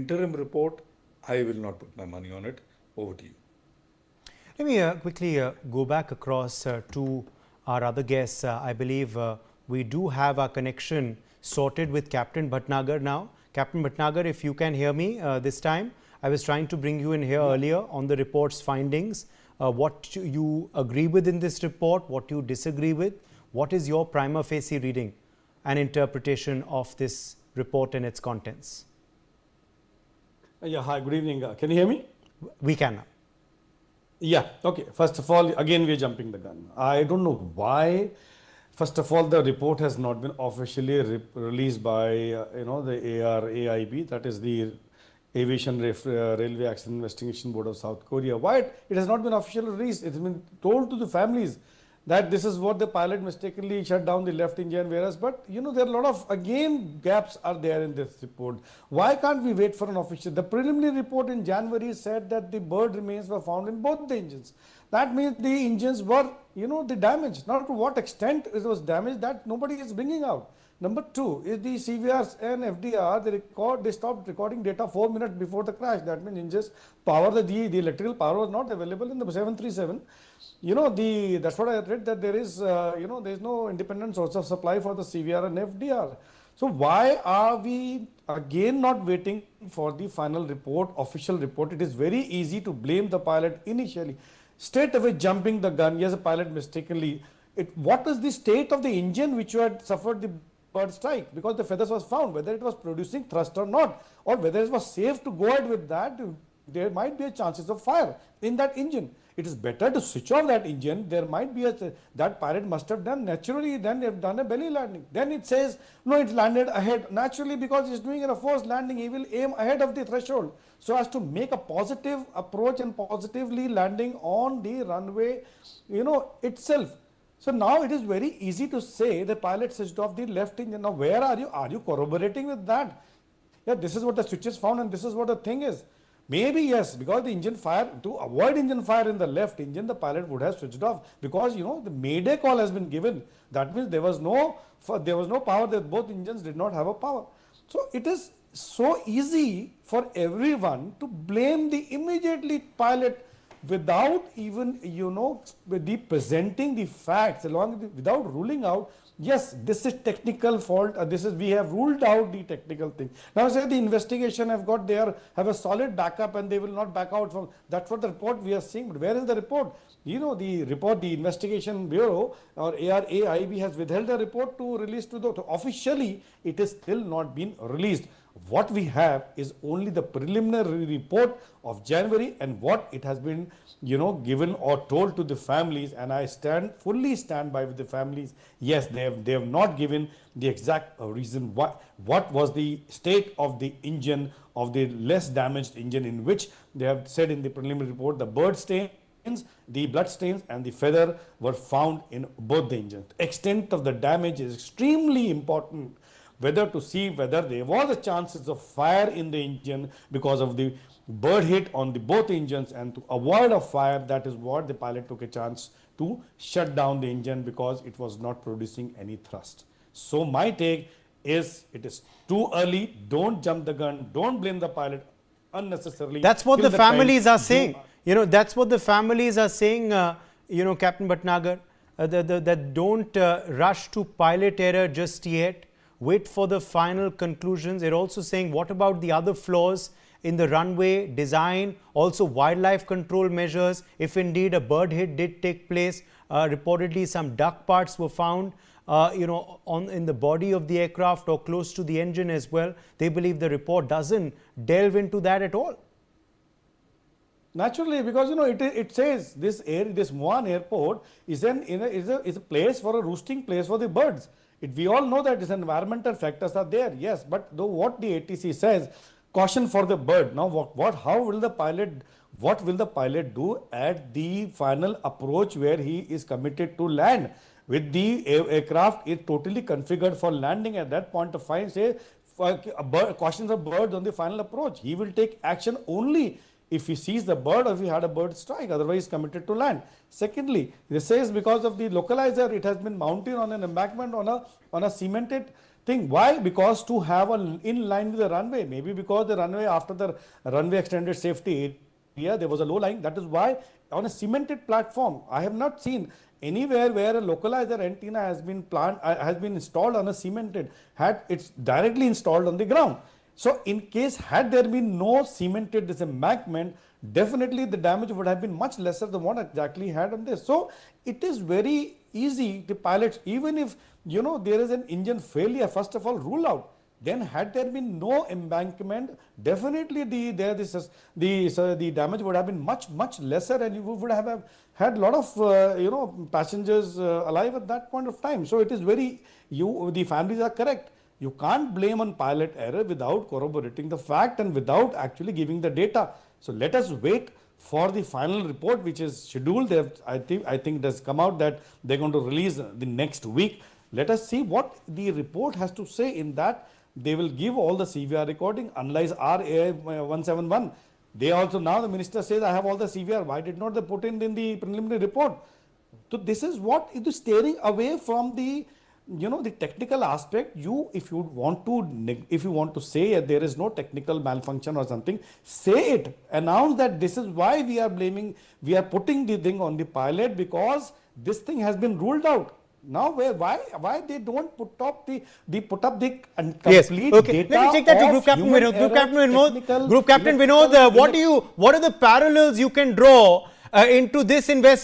interim report, I will not put my money on it. Over to you. Let me quickly go back across to our other guests. I believe we do have our connection sorted with Captain Bhatnagar now. Captain Bhatnagar, if you can hear me this time, I was trying to bring you in here earlier on the report's findings. What you agree with in this report, what you disagree with, what is your prima facie reading and interpretation of this report and its contents? Yeah, hi, good evening. Can you hear me? We can now. Yeah, okay. First of all, again, we're jumping the gun. I don't know why. First of all, the report has not been officially released by, the ARAIB, that is the Aviation Railway Accident Investigation Board of South Korea. Why it has not been officially released? It's been told to the families that this is what the pilot mistakenly shut down the left engine, whereas, but there are a lot of, again, gaps are there in this report. Why can't we wait for an official? The preliminary report in January said that the bird remains were found in both the engines. That means the engines were, the damage. Not to what extent it was damaged, that nobody is bringing out. Number two is the CVRs and FDR, they stopped recording data 4 minutes before the crash. That means engines power, the electrical power was not available in the 737. That's what I read, that there is, there is no independent source of supply for the CVR and FDR. So why are we again not waiting for the final report, official report? It is very easy to blame the pilot initially. Straight away jumping the gun, yes, the pilot mistakenly. What is the state of the engine which you had suffered the bird strike? Because the feathers was found, whether it was producing thrust or not, or whether it was safe to go ahead with that, there might be a chances of fire in that engine. It is better to switch off that engine. There might be that pilot must have done naturally, then they have done a belly landing. Then it says, no, it landed ahead. Naturally, because it's doing a forced landing, he will aim ahead of the threshold, so as to make a positive approach and positively landing on the runway, itself. So now it is very easy to say the pilot switched off the left engine. Now where are you? Are you corroborating with that? Yeah, this is what the switches found and this is what the thing is. Maybe yes, because the engine fire, to avoid engine fire in the left engine, the pilot would have switched off, because the mayday call has been given. That means there was no power, that both engines did not have a power. So it is so easy for everyone to blame the immediately pilot without even presenting the facts without ruling out, yes, this is technical fault, we have ruled out the technical thing. Now say the investigation have a solid backup and they will not back out from, that's what the report we are seeing. But where is the report? The report, the investigation bureau or ARAIB has withheld the report to release to officially it is still not been released. What we have is only the preliminary report of January and what it has been, given or told to the families, and I fully stand by with the families. Yes, they have not given the exact reason what was the state of the engine, of the less damaged engine, in which they have said in the preliminary report the bird stains, the blood stains and the feather were found in both the engines. Extent of the damage is extremely important, whether to see whether there was a chances of fire in the engine because of the bird hit on the both engines, and to avoid a fire, that is what the pilot took a chance to shut down the engine because it was not producing any thrust. So my take is it is too early. Don't jump the gun. Don't blame the pilot unnecessarily. That's what the families are saying. That's what the families are saying, Captain Bhatnagar, that don't rush to pilot error just yet. Wait for the final conclusions. They're also saying, what about the other flaws in the runway design, also wildlife control measures? If indeed a bird hit did take place, reportedly some duck parts were found, in the body of the aircraft or close to the engine as well. They believe the report doesn't delve into that at all. Naturally, because it says this Muan airport is a place for a roosting place for the birds. We all know that environmental factors are there, yes, but what the ATC says, caution for the bird. Now, what will the pilot do at the final approach where he is committed to land? With the aircraft is totally configured for landing, at that point of time, say, cautions of birds on the final approach. He will take action only if he sees the bird or if he had a bird strike, otherwise committed to land. Secondly, this says because of the localizer, it has been mounted on an embankment on a cemented thing. Why? Because to have in line with the runway, maybe because the runway, after the runway extended safety area, there was a low lying. That is why on a cemented platform, I have not seen anywhere where a localizer antenna has been installed on a cemented, it's directly installed on the ground. So in case had there been no cemented disembankment, definitely the damage would have been much lesser than what exactly had on this. So it is very easy to pilots, even if there is an engine failure, first of all rule out. Then had there been no embankment, definitely the damage would have been much lesser, and you would have had a lot of passengers alive at that point of time. So it is the families are correct. You can't blame on pilot error without corroborating the fact and without actually giving the data. So let us wait for the final report, which is scheduled. I think it has come out that they're going to release the next week. Let us see what the report has to say. In that, they will give all the CVR recording, unlike our AI 171. They also, now the minister says, I have all the CVR. Why did not they put in the preliminary report? So this is what it is steering away from the the technical aspect. If you want to say there is no technical malfunction or something, say it. Announce that this is why we are putting the thing on the pilot, because this thing has been ruled out. Now why they don't put up the complete yes. Okay. data? Let me take that to Group Captain Vinod. Group Captain Vinod, what are the parallels you can draw into this investigation?